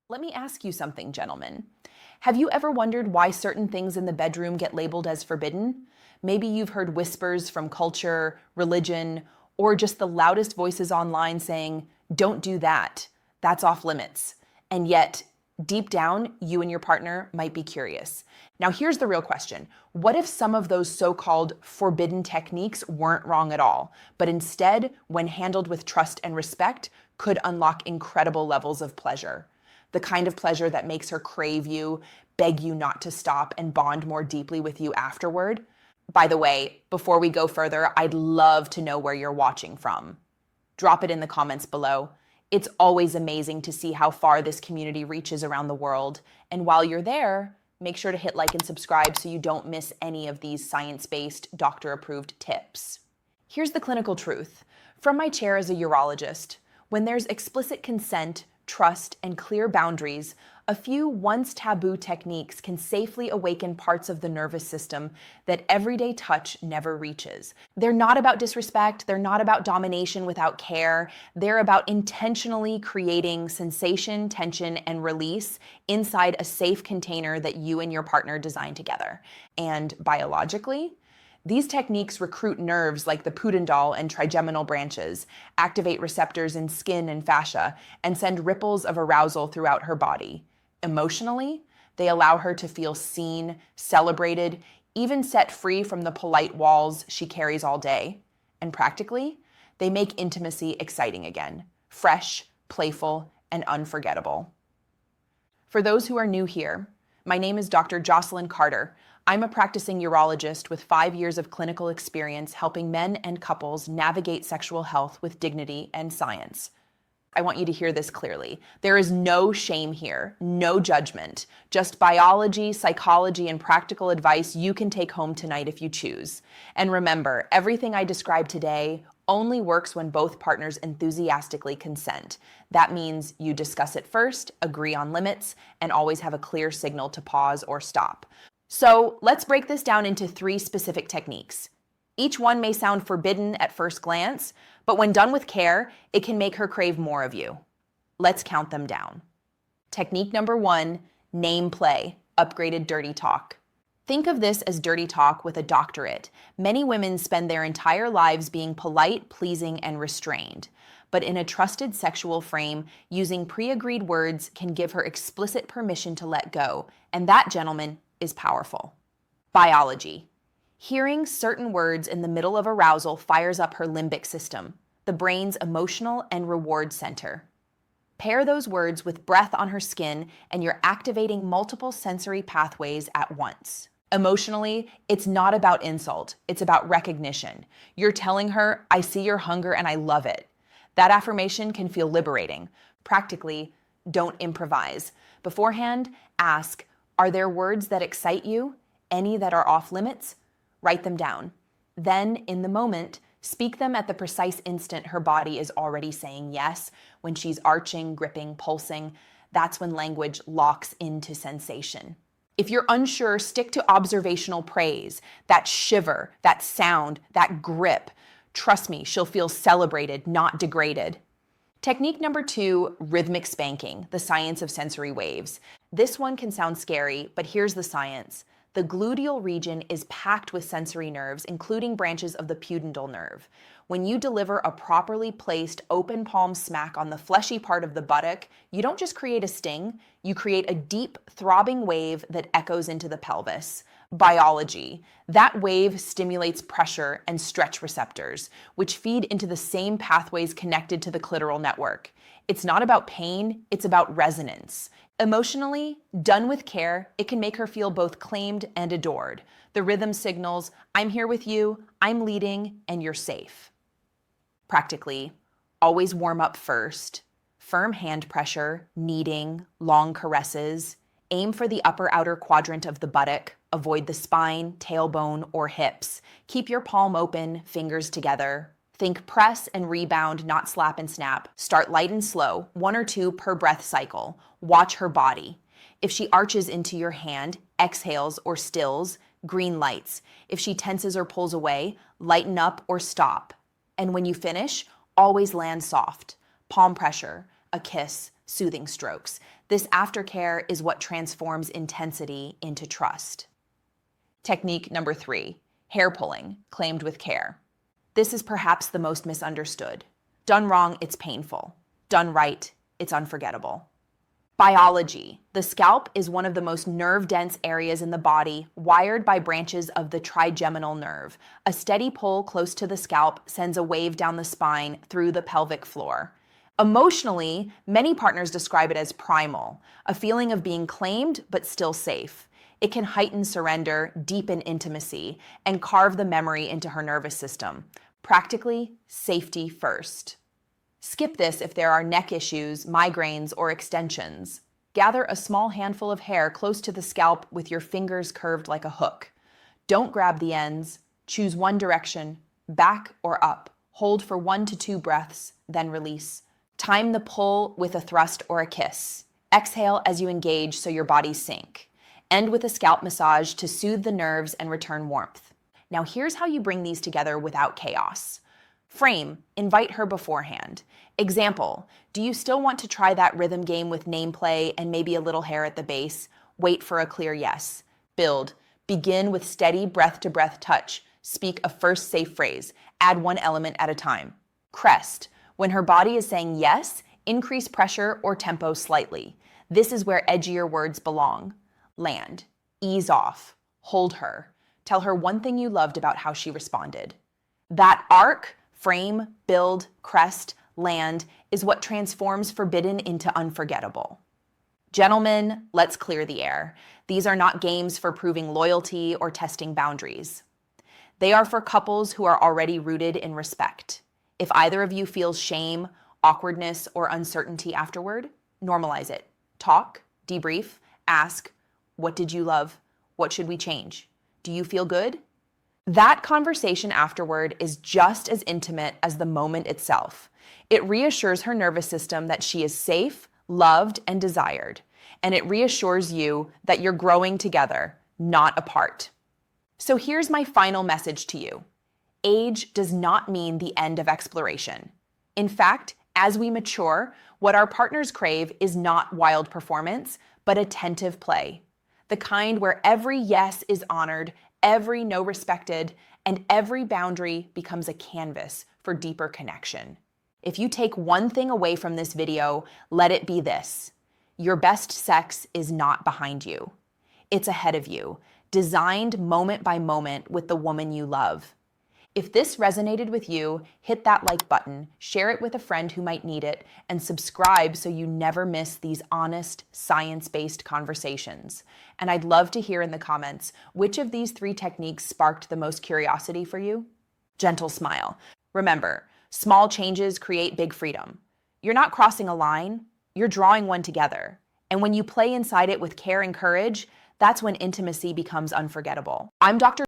Let me ask you something, gentlemen. Have you ever wondered why certain things in the bedroom get labeled as forbidden? Maybe you've heard whispers from culture, religion, or just the loudest voices online saying, don't do that, that's off limits. And yet, deep down, you and your partner might be curious. Now, here's the real question. What if some of those so-called forbidden techniques weren't wrong at all, but instead, when handled with trust and respect, could unlock incredible levels of pleasure? The kind of pleasure that makes her crave you, beg you not to stop, and bond more deeply with you afterward. By the way, before we go further, I'd love to know where you're watching from. Drop it in the comments below. It's always amazing to see how far this community reaches around the world. And while you're there, make sure to hit like and subscribe so you don't miss any of these science-based, doctor-approved tips. Here's the clinical truth. From my chair as a urologist, when there's explicit consent, trust, and clear boundaries, a few once taboo techniques can safely awaken parts of the nervous system that everyday touch never reaches. They're not about disrespect, they're not about domination without care, they're about intentionally creating sensation, tension, and release inside a safe container that you and your partner design together. And biologically, these techniques recruit nerves like the pudendal and trigeminal branches, activate receptors in skin and fascia, and send ripples of arousal throughout her body. Emotionally, they allow her to feel seen, celebrated, even set free from the polite walls she carries all day. And practically, they make intimacy exciting again, fresh, playful, and unforgettable. For those who are new here, my name is Dr. Joclyn Carter. I'm a practicing urologist with 5 years of clinical experience helping men and couples navigate sexual health with dignity and science. I want you to hear this clearly. There is no shame here, no judgment, just biology, psychology, and practical advice you can take home tonight if you choose. And remember, everything I described today only works when both partners enthusiastically consent. That means you discuss it first, agree on limits, and always have a clear signal to pause or stop. So let's break this down into 3 specific techniques. Each one may sound forbidden at first glance, but when done with care, it can make her crave more of you. Let's count them down. Technique number 1, name play, upgraded dirty talk. Think of this as dirty talk with a doctorate. Many women spend their entire lives being polite, pleasing, and restrained. But in a trusted sexual frame, using pre-agreed words can give her explicit permission to let go. And that, gentlemen, is powerful. Biology. Hearing certain words in the middle of arousal fires up her limbic system, the brain's emotional and reward center. Pair those words with breath on her skin and you're activating multiple sensory pathways at once. Emotionally, it's not about insult, it's about recognition. You're telling her, I see your hunger and I love it. That affirmation can feel liberating. Practically, don't improvise. Beforehand, ask, are there words that excite you? Any that are off limits? Write them down. Then, in the moment, speak them at the precise instant her body is already saying yes. When she's arching, gripping, pulsing, that's when language locks into sensation. If you're unsure, stick to observational praise, that shiver, that sound, that grip. Trust me, she'll feel celebrated, not degraded. Technique number 2, rhythmic spanking, the science of sensory waves. This one can sound scary, but here's the science. The gluteal region is packed with sensory nerves, including branches of the pudendal nerve. When you deliver a properly placed open palm smack on the fleshy part of the buttock, you don't just create a sting, you create a deep, throbbing wave that echoes into the pelvis. Biology. That wave stimulates pressure and stretch receptors, which feed into the same pathways connected to the clitoral network. It's not about pain, it's about resonance. Emotionally, done with care, it can make her feel both claimed and adored. The rhythm signals, I'm here with you, I'm leading, and you're safe. Practically, always warm up first. Firm hand pressure, kneading, long caresses. Aim for the upper outer quadrant of the buttock. Avoid the spine, tailbone, or hips. Keep your palm open, fingers together. Think press and rebound, not slap and snap. Start light and slow, 1 or 2 per breath cycle. Watch her body. If she arches into your hand, exhales or stills, green lights. If she tenses or pulls away, lighten up or stop. And when you finish, always land soft. Palm pressure, a kiss, soothing strokes. This aftercare is what transforms intensity into trust. Technique number 3, hair pulling, claimed with care. This is perhaps the most misunderstood. Done wrong, it's painful. Done right, it's unforgettable. Biology. The scalp is one of the most nerve-dense areas in the body, wired by branches of the trigeminal nerve. A steady pull close to the scalp sends a wave down the spine through the pelvic floor. Emotionally, many partners describe it as primal, a feeling of being claimed but still safe. It can heighten surrender, deepen intimacy, and carve the memory into her nervous system. Practically, safety first. Skip this if there are neck issues, migraines, or extensions. Gather a small handful of hair close to the scalp with your fingers curved like a hook. Don't grab the ends. Choose one direction, back or up. Hold for 1 to 2 breaths, then release. Time the pull with a thrust or a kiss. Exhale as you engage so your bodies sink. End with a scalp massage to soothe the nerves and return warmth. Now here's how you bring these together without chaos. Frame, invite her beforehand. Example, do you still want to try that rhythm game with name play and maybe a little hair at the base? Wait for a clear yes. Build, begin with steady breath-to-breath touch. Speak a first safe phrase. Add one element at a time. Crest, when her body is saying yes, increase pressure or tempo slightly. This is where edgier words belong. Land, ease off, hold her. Tell her one thing you loved about how she responded. That arc, frame, build, crest, land, is what transforms forbidden into unforgettable. Gentlemen, let's clear the air. These are not games for proving loyalty or testing boundaries. They are for couples who are already rooted in respect. If either of you feels shame, awkwardness, or uncertainty afterward, normalize it. Talk, debrief, ask, what did you love? What should we change? Do you feel good? That conversation afterward is just as intimate as the moment itself. It reassures her nervous system that she is safe, loved, and desired. And it reassures you that you're growing together, not apart. So here's my final message to you. Age does not mean the end of exploration. In fact, as we mature, what our partners crave is not wild performance, but attentive play. The kind where every yes is honored, every no respected, and every boundary becomes a canvas for deeper connection. If you take one thing away from this video, let it be this. Your best sex is not behind you. It's ahead of you, designed moment by moment with the woman you love. If this resonated with you, hit that like button, share it with a friend who might need it, and subscribe so you never miss these honest, science-based conversations. And I'd love to hear in the comments, which of these 3 techniques sparked the most curiosity for you? Gentle smile. Remember, small changes create big freedom. You're not crossing a line, you're drawing one together. And when you play inside it with care and courage, that's when intimacy becomes unforgettable. I'm Dr.